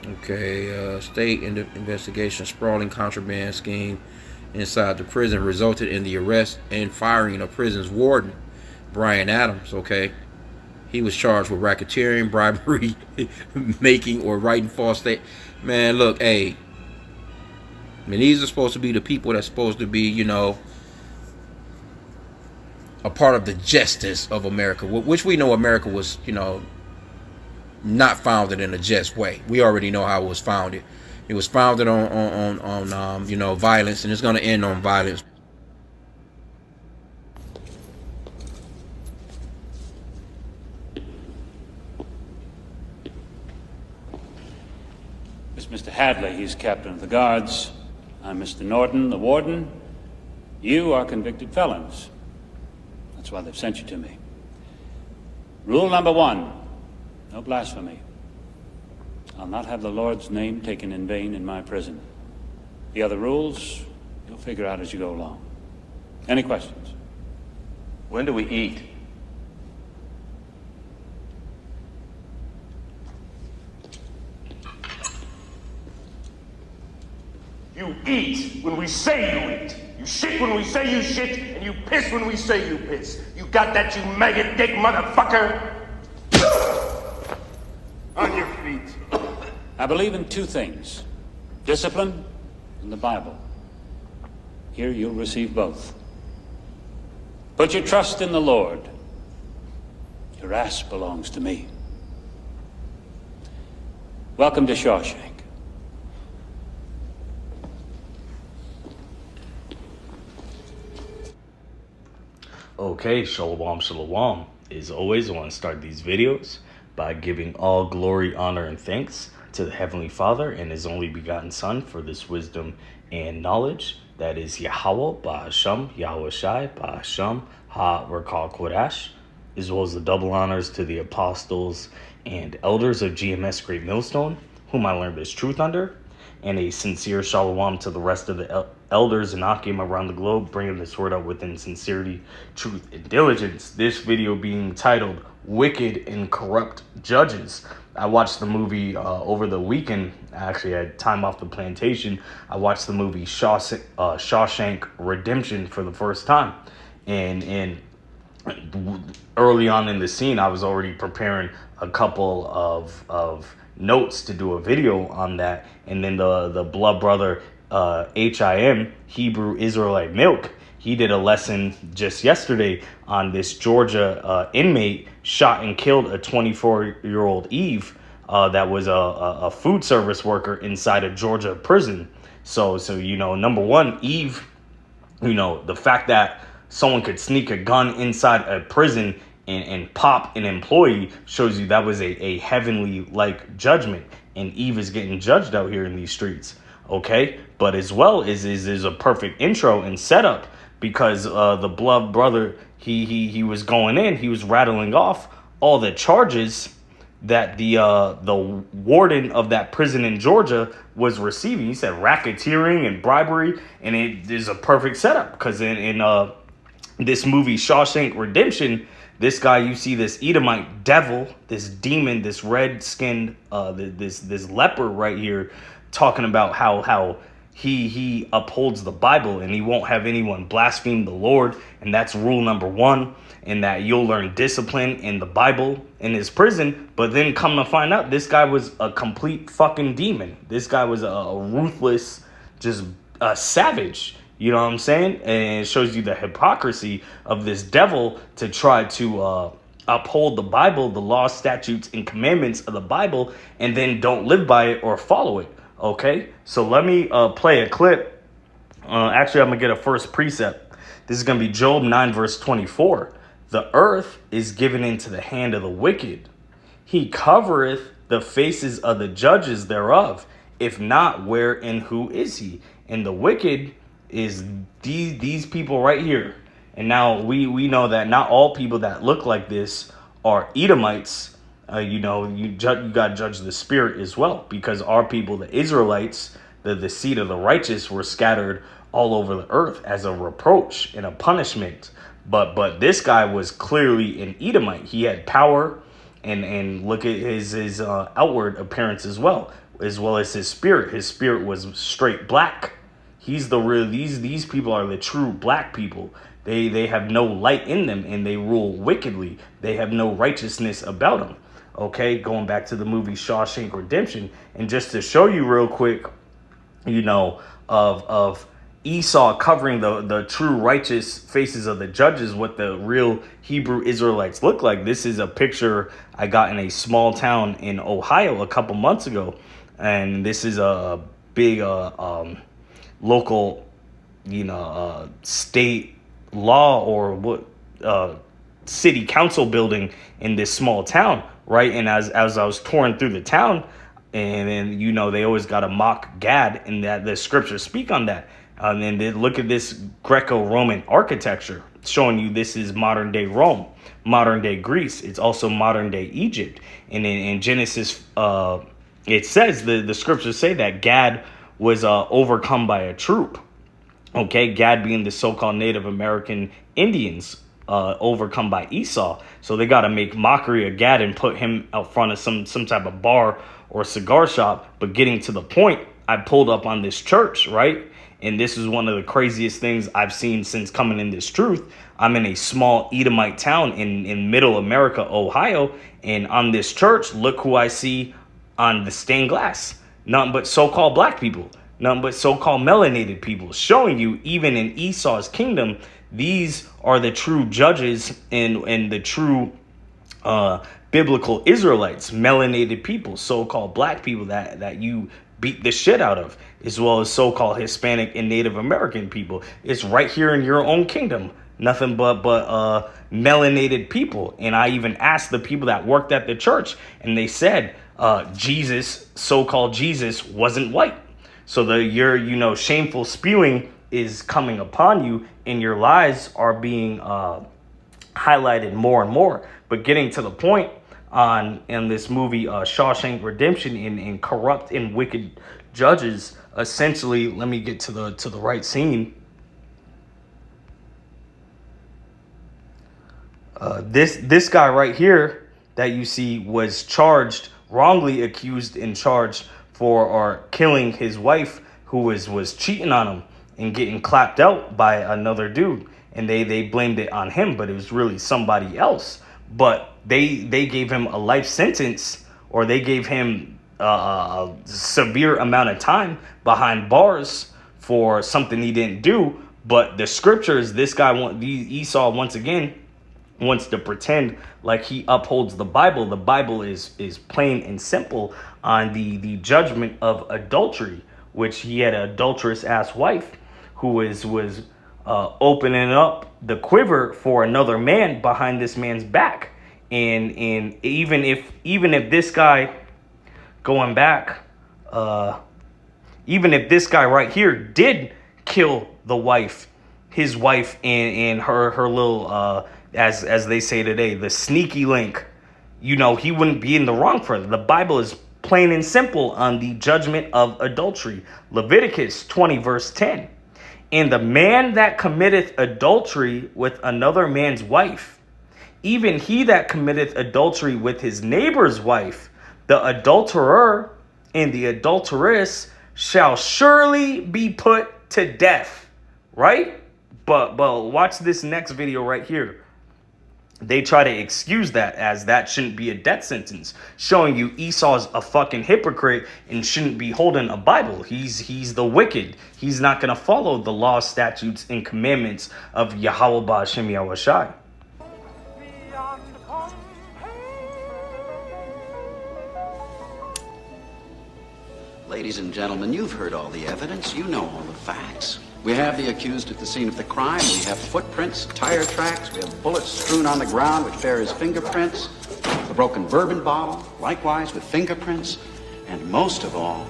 Okay, state investigation sprawling contraband scheme inside the prison resulted in the arrest and firing of prison's warden, Brian Adams. Okay, he was charged with racketeering, bribery, making or writing false state. Man, look, hey, I mean, these are supposed to be the people that's supposed to be, a part of the justice of America, which we know America was, not founded in a just way. We already know how it was founded. It was founded on violence, and it's going to end on violence. This is Mr. Hadley. He's captain of the guards. I'm Mr. Norton, the warden. You are convicted felons. That's why they've sent you to me. Rule number 1, no blasphemy. I'll not have the Lord's name taken in vain in my prison. The other rules, you'll figure out as you go along. Any questions? When do we eat? You eat when we say you eat. You shit when we say you shit, and you piss when we say you piss. You got that, you maggot dick motherfucker? On your feet. I believe in 2 things: discipline and the Bible. Here you'll receive both. Put your trust in the Lord. Your ass belongs to me. Welcome to Shawshank. Okay, shalom, shalom. As always, I want to start these videos by giving all glory, honor, and thanks to the Heavenly Father and His only begotten Son for this wisdom and knowledge. That is Yahweh, Ba'Hashem, Yahweh Shai, Ba'Hashem, Ha-Rakal Kodash, as well as the double honors to the apostles and elders of GMS Great Millstone, whom I learned this truth under, and a sincere shalom to the rest of the elders and Akim around the globe, bringing this word out within sincerity, truth, and diligence. This video being titled Wicked and Corrupt Judges. I watched the movie over the weekend. I actually had time off the plantation. I watched the movie Shawshank Redemption for the first time. And early on in the scene, I was already preparing a couple of notes to do a video on that. And then the blood brother HIM, Hebrew Israelite Milk, he did a lesson just yesterday on this Georgia inmate shot and killed a 24-year-old Eve that was a food service worker inside a Georgia prison. So number one, Eve, the fact that someone could sneak a gun inside a prison and pop an employee shows you that was a heavenly like judgment, and Eve is getting judged out here in these streets. Okay, but as well is a perfect intro and setup, because the blood brother, he was going in, he was rattling off all the charges that the warden of that prison in Georgia was receiving. He said racketeering and bribery, and it is a perfect setup because in this movie Shawshank Redemption, this guy, you see this Edomite devil, this demon, this red-skinned, this leper right here, talking about how he upholds the Bible and he won't have anyone blaspheme the Lord, and that's rule number 1, and that you'll learn discipline in the Bible in his prison. But then come to find out, this guy was a complete fucking demon. This guy was a ruthless, just a savage. You know what I'm saying? And it shows you the hypocrisy of this devil to try to uphold the Bible, the law, statutes, and commandments of the Bible, and then don't live by it or follow it. Okay? So let me play a clip. Actually, I'm going to get a first precept. This is going to be Job 9, verse 24. The earth is given into the hand of the wicked. He covereth the faces of the judges thereof. If not, where and who is he? And the wicked is these people right here. And now we know that not all people that look like this are Edomites. You got to judge the spirit as well, because our people, the Israelites, the seed of the righteous, were scattered all over the earth as a reproach and a punishment. But this guy was clearly an Edomite. He had power, and look at his outward appearance as well. as well as his spirit. His spirit was straight black. He's the real, these people are the true black people. They have no light in them, and they rule wickedly. They have no righteousness about them. Okay, going back to the movie Shawshank Redemption, and just to show you real quick, you know, of Esau covering the true righteous faces of the judges, what the real Hebrew Israelites look like. This is a picture I got in a small town in Ohio a couple months ago, and this is a big local, you know, state law or what city council building in this small town, right? And as I was touring through the town, and then, you know, they always got to mock Gad, and that the scriptures speak on that. And then they look at this Greco-Roman architecture, showing you this is modern day Rome, modern day Greece. It's also modern day Egypt. And in Genesis, it says, the scriptures say that Gad was overcome by a troop. Okay, Gad being the so-called Native American Indians, overcome by Esau. So they got to make mockery of Gad and put him out front of some type of bar or cigar shop. But getting to the point, I pulled up on this church, right? And this is one of the craziest things I've seen since coming in this truth. I'm in a small Edomite town in middle America, Ohio. And on this church, look who I see on the stained glass. Nothing but so-called black people. Nothing but so-called melanated people. Showing you, even in Esau's kingdom, these are the true judges and the true biblical Israelites, melanated people, so-called black people that you beat the shit out of, as well as so-called Hispanic and Native American people. It's right here in your own kingdom. Nothing but melanated people. And I even asked the people that worked at the church, and they said Jesus, so-called Jesus, wasn't white. So your shameful spewing is coming upon you, and your lies are being highlighted more and more. But getting to the point in this movie Shawshank Redemption, in corrupt and wicked judges, essentially, let me get to the right scene. This guy right here that you see was charged, wrongly accused and charged for killing his wife, who was cheating on him and getting clapped out by another dude. And they blamed it on him, but it was really somebody else. But they gave him a life sentence, or they gave him a severe amount of time behind bars for something he didn't do. But the scriptures, this guy, Esau, once again, wants to pretend like he upholds the Bible. The Bible is plain and simple on the judgment of adultery, which he had an adulterous ass wife who was opening up the quiver for another man behind this man's back. And even if this guy, going back, even if this guy right here did kill the wife, his wife, and her little as they say today, the sneaky link, he wouldn't be in the wrong for it. The Bible is plain and simple on the judgment of adultery. Leviticus 20 verse 10. And the man that committeth adultery with another man's wife, even he that committeth adultery with his neighbor's wife, the adulterer and the adulteress shall surely be put to death. Right? But watch this next video right here. They try to excuse that as that shouldn't be a death sentence, showing you Esau's a fucking hypocrite and shouldn't be holding a Bible. He's the wicked. He's not going to follow the law, statutes, and commandments of Yahweh Ba'ashem Yahushai. Ladies and gentlemen, you've heard all the evidence. You know all the facts. We have the accused at the scene of the crime. We have footprints, tire tracks. We have bullets strewn on the ground which bear his fingerprints. The broken bourbon bottle, likewise with fingerprints. And most of all,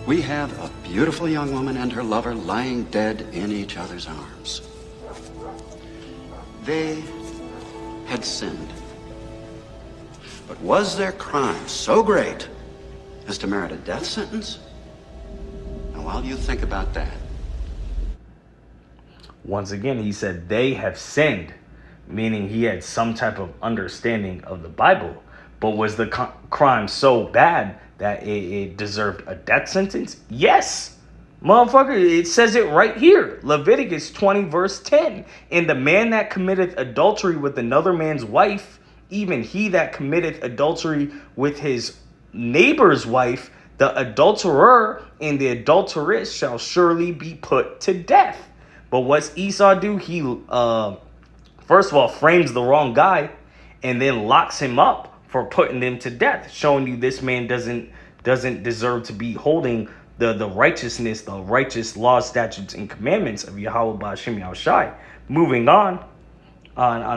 we have a beautiful young woman and her lover lying dead in each other's arms. They had sinned. But was their crime so great as to merit a death sentence? Now, while you think about that, once again, he said they have sinned, meaning he had some type of understanding of the Bible. But was the crime so bad that it deserved a death sentence? Yes. Motherfucker, it says it right here. Leviticus 20 verse 10. And the man that committeth adultery with another man's wife, even he that committeth adultery with his neighbor's wife, the adulterer and the adulteress shall surely be put to death. But what's Esau do? He first of all frames the wrong guy and then locks him up for putting them to death, showing you this man doesn't deserve to be holding the righteousness, the righteous laws, statutes, and commandments of Yahweh Ba'ashem Yahushai. Moving on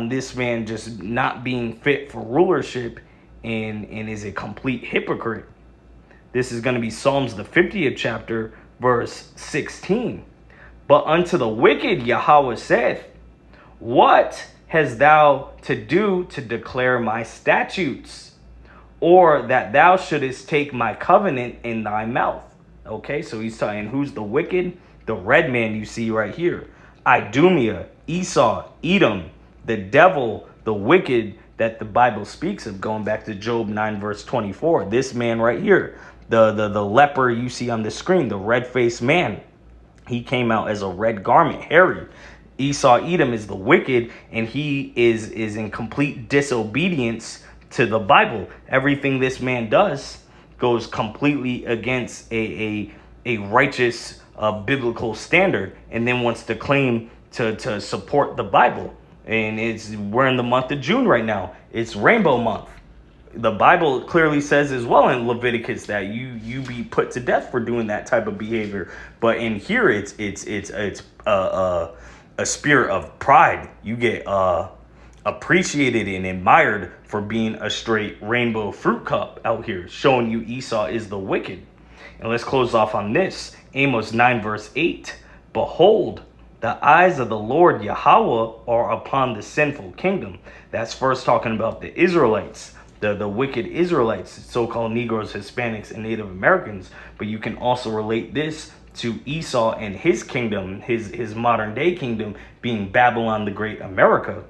this man just not being fit for rulership and is a complete hypocrite. This is going to be Psalms, the 50th chapter, verse 16. But unto the wicked Yahweh saith, what hast thou to do to declare my statutes, or that thou shouldest take my covenant in thy mouth? Okay, so he's saying who's the wicked? The red man you see right here. Idumea, Esau, Edom, the devil, the wicked that the Bible speaks of, going back to Job 9 verse 24. This man right here, the leper you see on the screen, the red-faced man. He came out as a red garment, hairy. Esau, Edom is the wicked, and he is in complete disobedience to the Bible. Everything this man does goes completely against a righteous biblical standard, and then wants to claim to support the Bible. And we're in the month of June right now. It's Rainbow Month. The Bible clearly says as well in Leviticus that you be put to death for doing that type of behavior. But in here, it's a spirit of pride. You get appreciated and admired for being a straight rainbow fruit cup out here, showing you Esau is the wicked. And let's close off on this. Amos 9 verse 8. Behold, the eyes of the Lord Yahweh are upon the sinful kingdom. That's first talking about the Israelites, the wicked Israelites, so-called Negroes, Hispanics, and Native Americans. But you can also relate this to Esau and his kingdom, his modern day kingdom, being Babylon the Great America.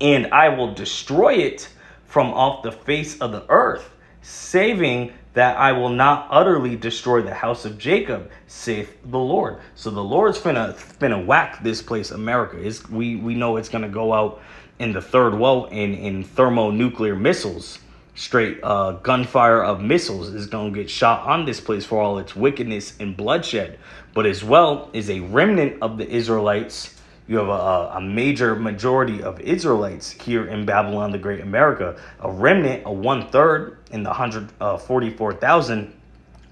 And I will destroy it from off the face of the earth, saving that I will not utterly destroy the house of Jacob, saith the Lord. So the Lord's finna whack this place, America. We know it's gonna go out in the third world in thermonuclear missiles. Straight gunfire of missiles is going to get shot on this place for all its wickedness and bloodshed. But as well is a remnant of the Israelites. You have a major majority of Israelites here in Babylon the Great America. A remnant, a 1/3 in the 144,000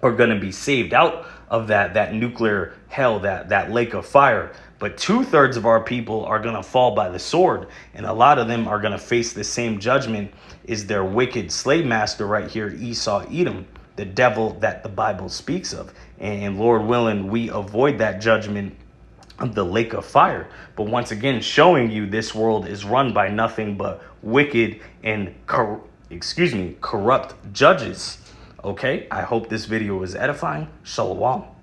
are going to be saved out of that nuclear hell, that lake of fire. But 2/3 of our people are going to fall by the sword. And a lot of them are going to face the same judgment as their wicked slave master right here, Esau, Edom, the devil that the Bible speaks of. And Lord willing, we avoid that judgment of the lake of fire. But once again, showing you this world is run by nothing but wicked and corrupt judges. Okay, I hope this video was edifying. Shalom.